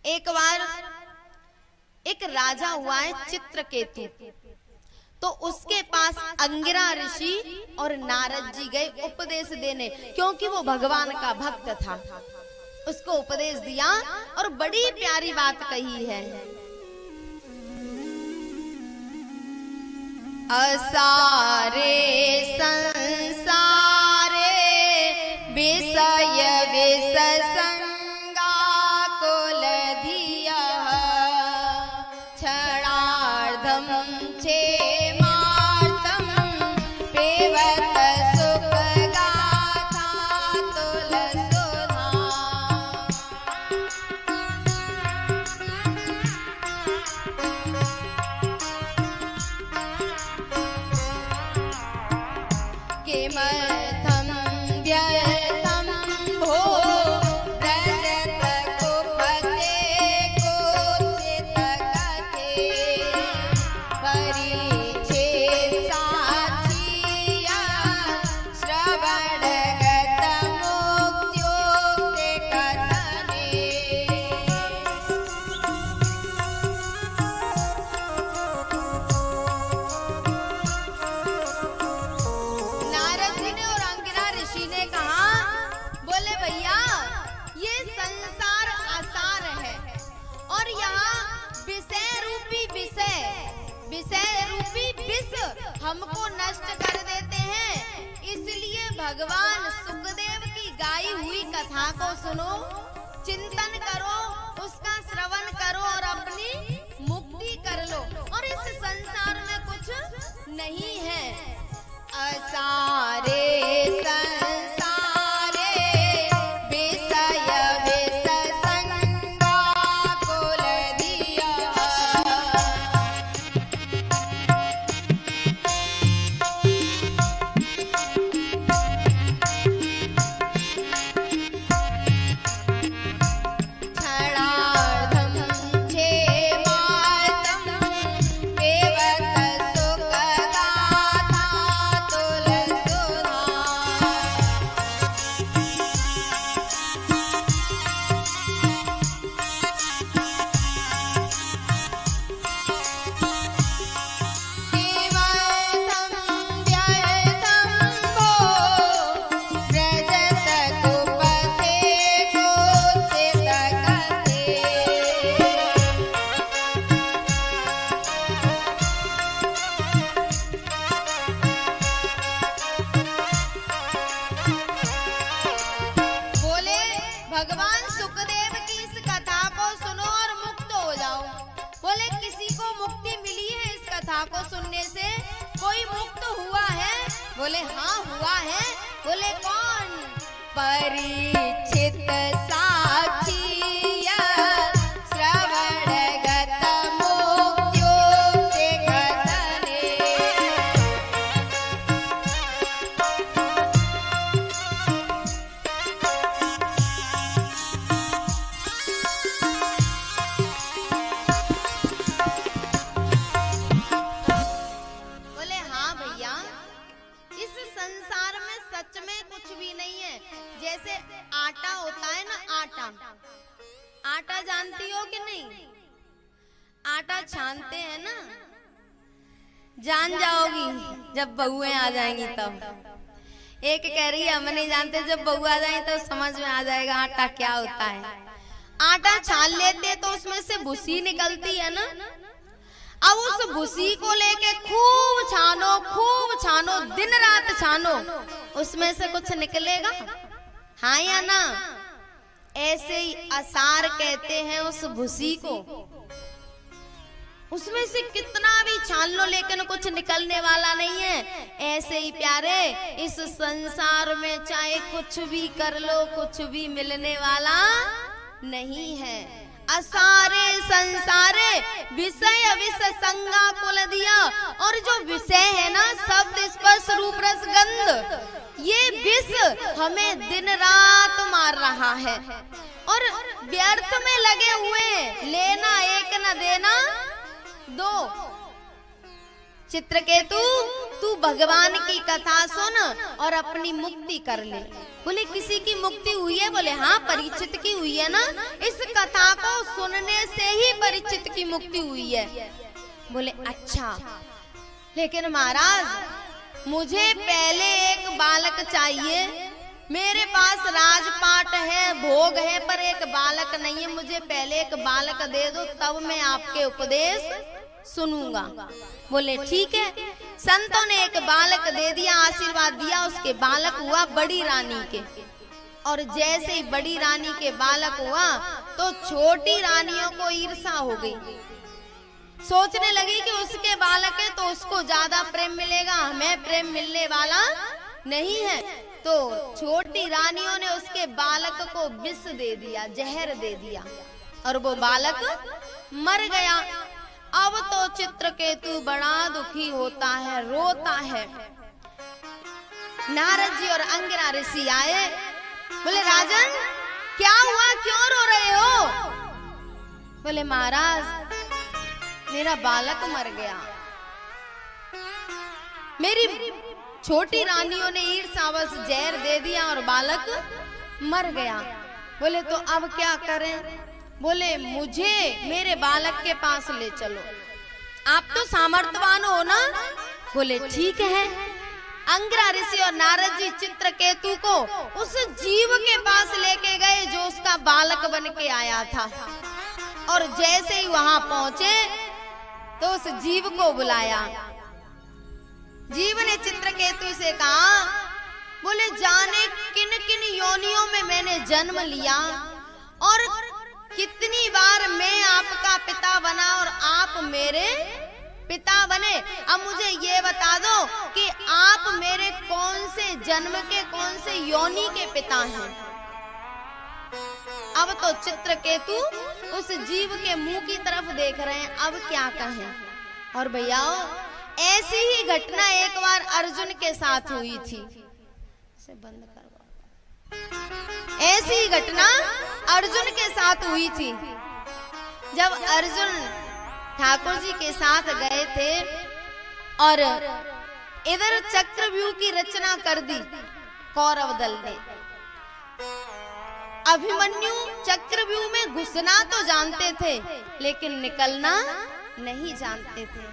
एक बार एक राजा हुआ है चित्रकेतु, तो उसके पास अंगिरा ऋषि और नारद जी गए उपदेश देने, क्योंकि वो भगवान का भक्त था। उसको उपदेश दिया और बड़ी प्यारी बात कही है, असारे संसारे विषय विष संगा कुलधिया क्षणार्धम क्षेमार्थम पेवत सुख गाथा तुलसुधा। किमर्थं व्यर्थं भो व्रजत कुपते कुचित कथे परिच्छेद साक्षिया श्रवणगत मुक्त्योक्ते कथने। नारद जी ने और अंगिरा ऋषि ने कहा, बोले भैया ये संसार आसार है और यहाँ विषय रूपी विष हमको नष्ट कर देते हैं, इसलिए भगवान सुखदेव की गाई हुई कथा को सुनो, चिंतन करो, उसका श्रवण करो और अपनी मुक्ति कर लो, और इस संसार में कुछ नहीं है। असारे संसारे विषय विष संगा कुलधिया क्षणार्धं क्षेमार्थं पेवत सुख गाथा तुलसुधा। किमर्थं व्यर्थं भो व्रजत कुपथे कुचित कथे बोले भगवान सुखदेव की इस कथा को सुनो और मुक्त हो जाओ। बोले किसी को मुक्ति मिली है इस कथा को सुनने से? कोई मुक्त हुआ है? बोले हाँ हुआ है। बोले कौन? परिच्छित साक्षिया श्रवणगत मुक्त्योक्ते कथने। बोले हाँ भैया, इस संसार में सच में कुछ भी नहीं है। जैसे आटा होता है ना, आटा जानती हो कि नहीं? आटा छानते हैं ना, जान जाओगी जब बहुएं आ जाएंगी तब। एक कह रही है हम नहीं जानते, जब बहू आ जाएंगी तो समझ में आ जाएगा आटा क्या होता है। आटा छान लेते तो उसमें से भूसी निकलती है ना, अब उस भूसी को लेके खूब छानो, दिन रात छानो, उसमें से कुछ निकलेगा? हाँ या ना? ऐसे ही असार कहते हैं उस भूसी को, उसमें से कितना भी छान लो लेकिन कुछ निकलने वाला नहीं है। ऐसे ही प्यारे इस संसार में चाहे कुछ भी कर लो, कुछ भी मिलने वाला नहीं है। असारे संसारे विषय विष संगा कुलधिया, और जो विषय है ना, शब्द स्पर्श रूप रस गंध, ये विष हमें दिन रात मार रहा है और व्यर्थ में लगे हुए, लेना एक न देना दो। चित्रकेतु तू भगवान की कथा सुन और अपनी मुक्ति कर ले। बोले किसी की मुक्ति हुई है? बोले हाँ, परीक्षित की हुई है ना। इस कथा को सुनने से ही परीक्षित की मुक्ति हुई है। बोले अच्छा, लेकिन महाराज मुझे पहले एक बालक चाहिए। मेरे पास राजपाट है, भोग है, पर एक बालक नहीं है। मुझे पहले एक बालक दे दो, तब मैं आपके उपदेश सुनूंगा। बोले ठीक है। संतों ने एक बालक दे दिया, आशीर्वाद दिया। उसके बालक हुआ बड़ी रानी के। और जैसे ही बड़ी रानी के बालक हुआ तो छोटी रानियों को ईर्ष्या हो गई। सोचने लगी कि उसके बालक है तो उसको ज्यादा प्रेम मिलेगा, हमें प्रेम मिलने वाला नहीं है। तो छोटी रानियों ने उसके बालक को विष दे दिया, जहर दे दिया, और वो बालक मर गया। अब तो चित्रकेतु बड़ा दुखी होता है, रोता है। नारद जी और अंगिरा ऋषि आए। बोले राजन क्या हुआ, क्यों रो रहे हो? बोले महाराज मेरा बालक मर गया। मेरी छोटी रानियों ने ईर्ष्यावश जहर दे दिया और बालक मर गया। बोले तो अब क्या करें? बोले मुझे मेरे बालक के पास ले चलो, आप तो सामर्थ्यवान हो ना। बोले ठीक है। अंगिरा ऋषि और नारद जी चित्रकेतु को उस जीव के पास लेके गए जो उसका बालक बन के आया था। और जैसे ही वहां पहुंचे तो उस जीव को बुलाया। जीव ने चित्रकेतु से कहा, बोले जाने किन किन योनियों में मैंने जन्म लिया और कितनी बार मैं आपका पिता बना और आप मेरे पिता बने। अब मुझे ये बता दो कि आप मेरे कौन से जन्म के, कौन से योनि के पिता हैं। अब तो चित्रकेतु उस जीव के मुंह की तरफ देख रहे हैं, अब क्या कहें। और भैया ऐसी ही घटना एक बार अर्जुन के साथ हुई थी। इसे बंद करवा। ऐसी ही घटना अर्जुन के साथ हुई थी। जब अर्जुन ठाकुर जी के साथ गए थे और इधर चक्रव्यूह की रचना कर दी कौरव दल ने। अभिमन्यु चक्रव्यूह में घुसना तो जानते थे लेकिन निकलना नहीं जानते थे।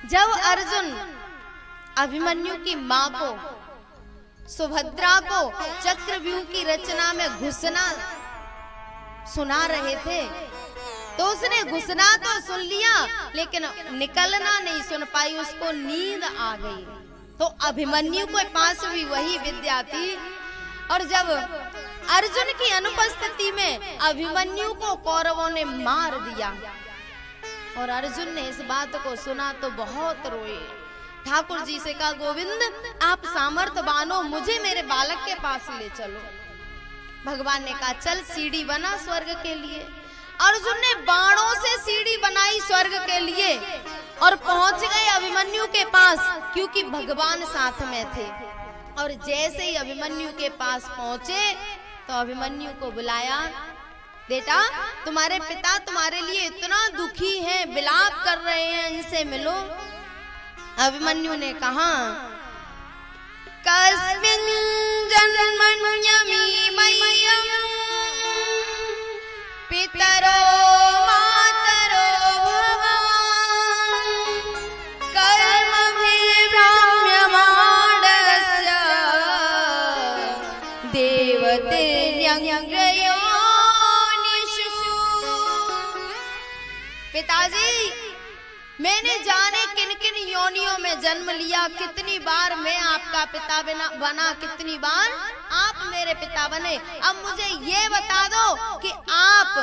जब अर्जुन अभिमन्यु की माँ को, सुभद्रा को चक्रव्यूह की रचना में घुसना सुना रहे थे तो उसने घुसना तो सुन लिया लेकिन निकलना नहीं सुन पाई, उसको नींद आ गई। तो अभिमन्यु के पास भी वही विद्या थी। और जब अर्जुन की अनुपस्थिति में अभिमन्यु को कौरवों ने मार दिया और अर्जुन ने इस बात को सुना तो बहुत रोए। ठाकुर जी से कहा, गोविंद आप सामर्थ्यवान हो, मुझे मेरे बालक के पास ले चलो। भगवान ने कहा चल सीढ़ी बना स्वर्ग के लिए। अर्जुन ने बाणों से सीढ़ी बनाई स्वर्ग के लिए और पहुंच गए अभिमन्यु के पास, क्योंकि भगवान साथ में थे। और जैसे ही अभिमन्यु के पास पहुंचे तो अभिमन्यु को बुलाया, बेटा तुम्हारे पिता तुम्हारे लिए इतना दुखी हैं, विलाप कर रहे हैं, इनसे मिलो। अभिमन्यु ने कहा, कस्मिन् जन्मन्यमी मह्यं पितरो मातरो भवान् कर्मभिर्भ्राम्यमाणस्य देवतिर्यज्ञयोनिषु। पिताजी मैंने जाने किन किन योनियों में जन्म लिया, कितनी बार मैं आपका पिता बना, कितनी बार आप मेरे पिता बने। अब मुझे ये बता दो कि आप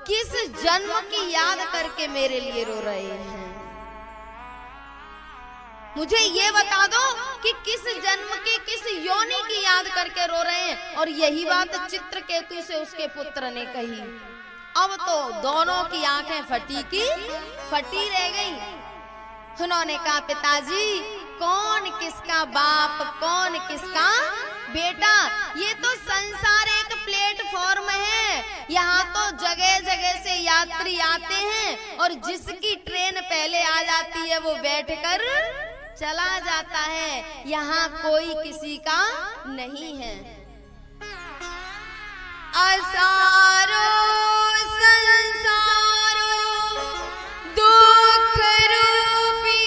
किस जन्म की याद करके मेरे लिए रो रहे हैं। मुझे ये बता दो कि किस जन्म की, किस योनि की याद करके रो रहे हैं। और यही बात चित्रकेतु से उसके पुत्र ने कही। अब तो दोनों की आंखें फटी रह गई। उन्होंने कहा, पिताजी कौन किसका बाप, कौन किसका बेटा। ये तो संसार एक प्लेटफॉर्म है, यहाँ तो जगह जगह से यात्री आते हैं और जिसकी ट्रेन पहले आ जाती है वो बैठकर चला जाता है। यहाँ कोई किसी का नहीं है। असारो संसारो दुख रूपी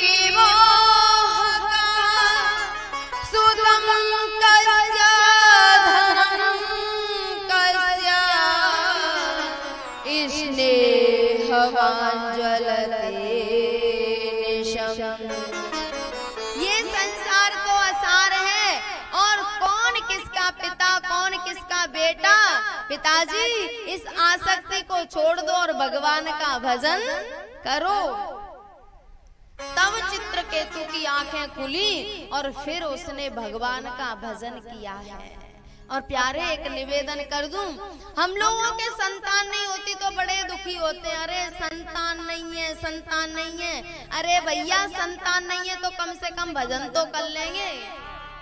विवाह का सुतम कस्य धनम कस्य स्नेहवांजलते निशम। ये संसार तो असार है और कौन किसका पिता कौन किसका बेटा। पिताजी इस आसक्ति को छोड़ दो और भगवान का भजन करो। तब चित्रकेतु की आंखें खुली और फिर उसने भगवान का भजन किया है। और प्यारे एक निवेदन कर दूं, हम लोगों के संतान नहीं होती तो बड़े दुखी होते हैं। अरे संतान नहीं है, संतान नहीं है। अरे भैया संतान नहीं है तो कम से कम भजन तो कर लेंगे,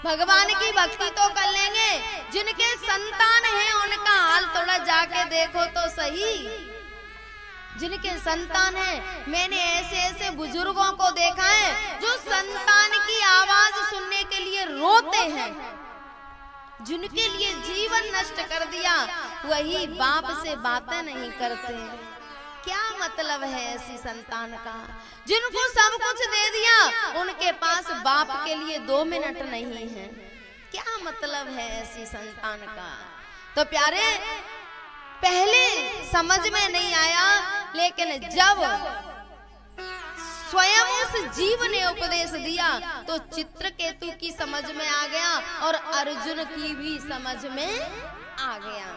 भगवान की भक्ति तो कर लेंगे। जिनके संतान हैं उनका हाल थोड़ा जाके देखो तो सही। जिनके संतान हैं, मैंने ऐसे ऐसे बुजुर्गों को देखा है जो संतान की आवाज सुनने के लिए रोते हैं। जिनके लिए जीवन नष्ट कर दिया वही बाप से बातें नहीं करते। क्या मतलब है ऐसी संतान का? जिनको सब कुछ दे दिया उनके पास बाप के लिए 2 मिनट नहीं है। क्या मतलब है ऐसी संतान का? तो प्यारे पहले समझ में नहीं आया, लेकिन जब स्वयं उस जीव ने उपदेश दिया तो चित्रकेतु की समझ में आ गया और अर्जुन की भी समझ में आ गया।